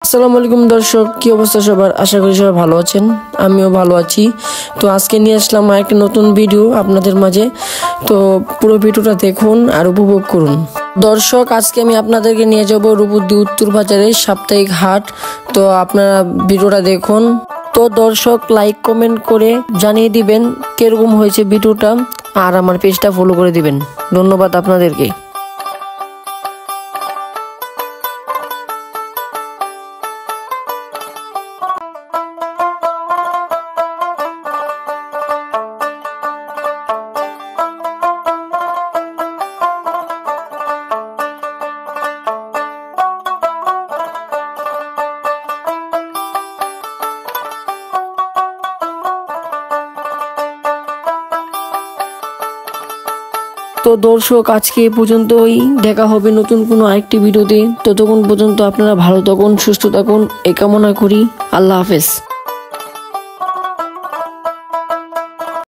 আসসালামু আলাইকুম দর্শক, কি অবস্থা সবার? আশা করি সবাই ভালো আছেন, আমিও ভালো আছি। তো আজকে নিয়ে আসলাম একটা নতুন ভিডিও আপনাদের মাঝে। তো পুরো ভিডিওটা দেখুন আর উপভোগ করুন। দর্শক, আজকে আমি আপনাদেরকে নিয়ে যাব রূপদ্বী উত্তর বাজারের সাপ্তাহিক হাট। তো আপনারা ভিডিওটা দেখুন। তো দর্শক, লাইক কমেন্ট করে জানিয়ে দিবেন কিরকম হয়েছে ভিডিওটা, আর আমার পেজটা ফলো করে দিবেন। ধন্যবাদ আপনাদেরকে। তো দর্শক, আজকে এই পর্যন্তই। দেখা হবে নতুন কোনো আরেকটি ভিডিওতে। ততক্ষণ পর্যন্ত আপনারা ভালো থাকুন, সুস্থ থাকুন এই কামনা করি। আল্লাহ হাফেজ।